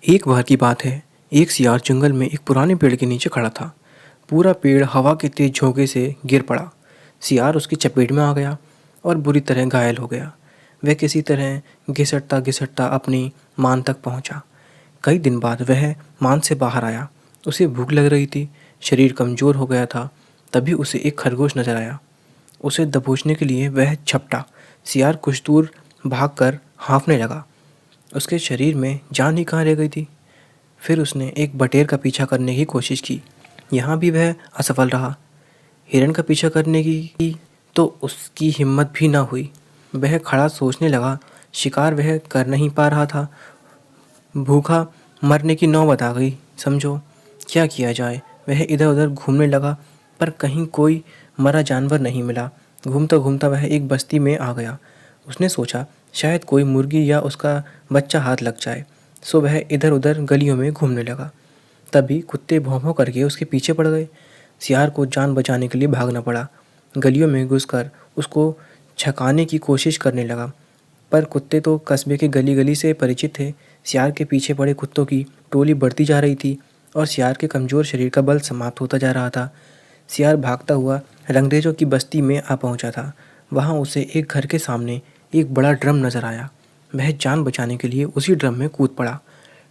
एक बार की बात है, एक सियार जंगल में एक पुराने पेड़ के नीचे खड़ा था। पूरा पेड़ हवा के तेज झोंके से गिर पड़ा। सियार उसकी चपेट में आ गया और बुरी तरह घायल हो गया। वह किसी तरह घिसटता घिसटता अपनी मान तक पहुंचा। कई दिन बाद वह मान से बाहर आया। उसे भूख लग रही थी, शरीर कमज़ोर हो गया था। तभी उसे एक खरगोश नजर आया। उसे दबोचने के लिए वह झपटा। सियार कुछ दूर भागकर हाँफने लगा। उसके शरीर में जान ही कहाँ रह गई थी। फिर उसने एक बटेर का पीछा करने की कोशिश की। यहाँ भी वह असफल रहा। हिरण का पीछा करने की तो उसकी हिम्मत भी ना हुई। वह खड़ा सोचने लगा, शिकार वह कर नहीं पा रहा था। भूखा मरने की नौबत आ गई। समझो क्या किया जाए। वह इधर उधर घूमने लगा, पर कहीं कोई मरा जानवर नहीं मिला। घूमता घूमता वह एक बस्ती में आ गया। उसने सोचा शायद कोई मुर्गी या उसका बच्चा हाथ लग जाए। सो वह इधर उधर गलियों में घूमने लगा। तभी कुत्ते भौं भौं करके उसके पीछे पड़ गए। सियार को जान बचाने के लिए भागना पड़ा। गलियों में घुसकर उसको छकाने की कोशिश करने लगा, पर कुत्ते तो कस्बे के गली गली से परिचित थे। सियार के पीछे पड़े कुत्तों की टोली बढ़ती जा रही थी और सियार के कमज़ोर शरीर का बल समाप्त होता जा रहा था। सियार भागता हुआ रंगरेजों की बस्ती में आ पहुंचा था। वहां उसे एक घर के सामने एक बड़ा ड्रम नजर आया। वह जान बचाने के लिए उसी ड्रम में कूद पड़ा।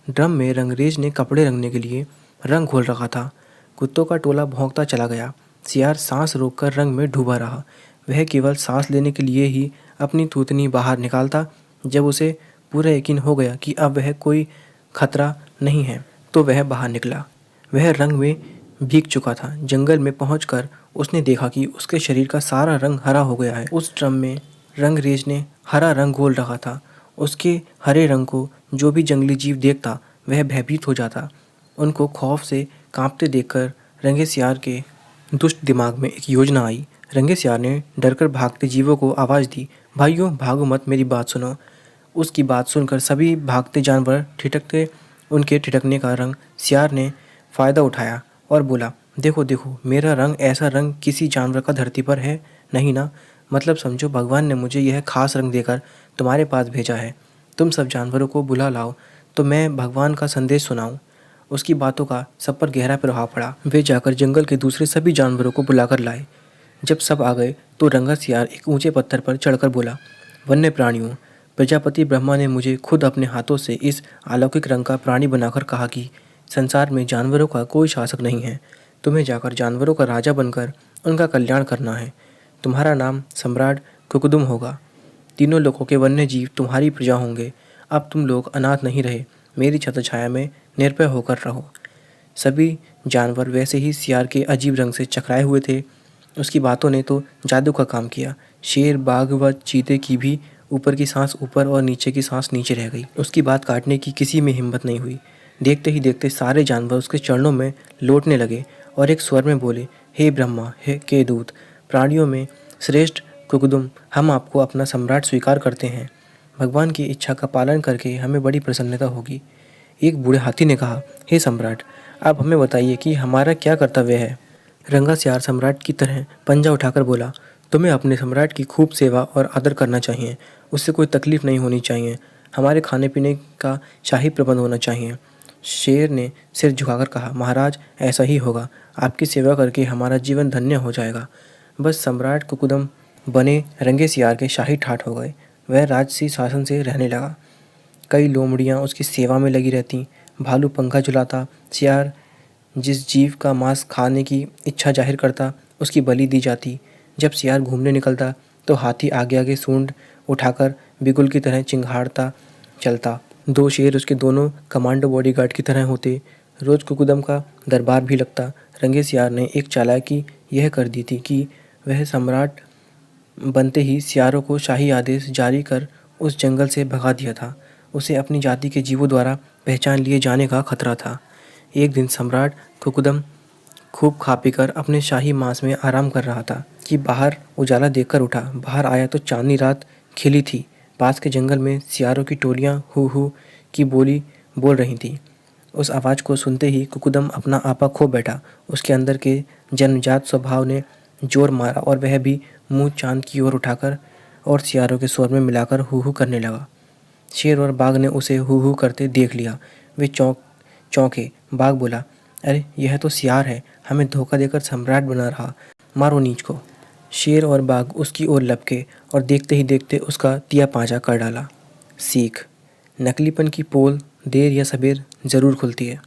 ड्रम में रंगरेज ने कपड़े रंगने के लिए रंग घोल रखा था। कुत्तों का टोला भौंकता चला गया। सियार सांस रोककर रंग में डूबा रहा। वह केवल सांस लेने के लिए ही अपनी थूथनी बाहर निकालता। जब उसे पूरा यकीन हो गया कि अब वह कोई खतरा नहीं है, तो वह बाहर निकला। वह रंग में भीग चुका था। जंगल में पहुंचकर उसने देखा कि उसके शरीर का सारा रंग हरा हो गया है। उस ड्रम में रंगरेज ने हरा रंग घोल रखा था। उसके हरे रंग को जो भी जंगली जीव देखता वह भयभीत हो जाता। उनको खौफ से कांपते देखकर रंगे सियार के दुष्ट दिमाग में एक योजना आई। रंगे सियार ने डरकर भागते जीवों को आवाज़ दी, भाइयों भागो मत, मेरी बात सुनो। उसकी बात सुनकर सभी भागते जानवर ठिठकते। उनके ठिठकने का रंग सियार ने फ़ायदा उठाया और बोला, देखो देखो, मेरा रंग ऐसा रंग किसी जानवर का धरती पर है नहीं ना। मतलब समझो, भगवान ने मुझे यह खास रंग देकर तुम्हारे पास भेजा है। तुम सब जानवरों को बुला लाओ तो मैं भगवान का संदेश सुनाऊं। उसकी बातों का सब पर गहरा प्रभाव पड़ा। वे जाकर जंगल के दूसरे सभी जानवरों को बुलाकर लाए। जब सब आ गए तो रंगा सियार एक ऊंचे पत्थर पर चढ़कर बोला, वन्य प्राणियों, प्रजापति ब्रह्मा ने मुझे खुद अपने हाथों से इस अलौकिक रंग का प्राणी बनाकर कहा कि संसार में जानवरों का कोई शासक नहीं है। तुम्हें जाकर जानवरों का राजा बनकर उनका कल्याण करना है। तुम्हारा नाम सम्राट कुकुदुम होगा। तीनों लोगों के वन्य जीव तुम्हारी प्रजा होंगे। अब तुम लोग अनाथ नहीं रहे। मेरी छत्रछाया में निर्भय होकर रहो। सभी जानवर वैसे ही सियार के अजीब रंग से चकराए हुए थे। उसकी बातों ने तो जादू का काम किया। शेर, बाघ व चीते की भी ऊपर की सांस ऊपर और नीचे की सांस नीचे रह गई। उसकी बात काटने की किसी में हिम्मत नहीं हुई। देखते ही देखते सारे जानवर उसके चरणों में लौटने लगे और एक स्वर में बोले, हे ब्रह्मा, हे के दूत, प्राणियों में श्रेष्ठ कुकुदुम, हम आपको अपना सम्राट स्वीकार करते हैं। भगवान की इच्छा का पालन करके हमें बड़ी प्रसन्नता होगी। एक बूढ़े हाथी ने कहा, हे सम्राट, आप हमें बताइए कि हमारा क्या कर्तव्य है। रंगा सियार सम्राट की तरह पंजा उठाकर बोला, तुम्हें अपने सम्राट की खूब सेवा और आदर करना चाहिए। उससे कोई तकलीफ नहीं होनी चाहिए। हमारे खाने पीने का शाही प्रबंध होना चाहिए। शेर ने सिर झुकाकर कहा, महाराज, ऐसा ही होगा। आपकी सेवा करके हमारा जीवन धन्य हो जाएगा। बस सम्राट कुकुदम बने रंगे सियार के शाही ठाठ हो गए। वह राजसी शासन से रहने लगा। कई लोमड़ियाँ उसकी सेवा में लगी रहती। भालू पंखा झुलाता। सियार जिस जीव का मांस खाने की इच्छा जाहिर करता उसकी बलि दी जाती। जब सियार घूमने निकलता तो हाथी आगे आगे सूंड उठाकर बिगुल की तरह चिंघाड़ता चलता। दो शेर उसके दोनों कमांडो बॉडीगार्ड की तरह होते। रोज कुकुदम का दरबार भी लगता। रंगे सियार ने एक चालाकी यह कर दी थी कि वह सम्राट बनते ही सियारों को शाही आदेश जारी कर उस जंगल से भगा दिया था। उसे अपनी जाति के जीवों द्वारा पहचान लिए जाने का खतरा था। एक दिन सम्राट कुकुदम खूब खा पीकर अपने शाही मांस में आराम कर रहा था कि बाहर उजाला देखकर उठा। बाहर आया तो चांदनी रात खिली थी। पास के जंगल में सियारों की टोलियां हू हू की बोली बोल रही थीं। उस आवाज़ को सुनते ही कुकुदम अपना आपा खो बैठा। उसके अंदर के जन्मजात स्वभाव ने जोर मारा और वह भी मुंह चांद की ओर उठाकर और सियारों के स्वर में मिलाकर हू हू करने लगा। शेर और बाघ ने उसे हू हू करते देख लिया। वे चौंके। बाघ बोला, अरे यह तो सियार है, हमें धोखा देकर सम्राट बना रहा, मारो नीच को। शेर और बाघ उसकी ओर लपके और देखते ही देखते उसका तिया पांजा कर डाला। सीख: नकलीपन की पोल देर या सबेर ज़रूर खुलती है।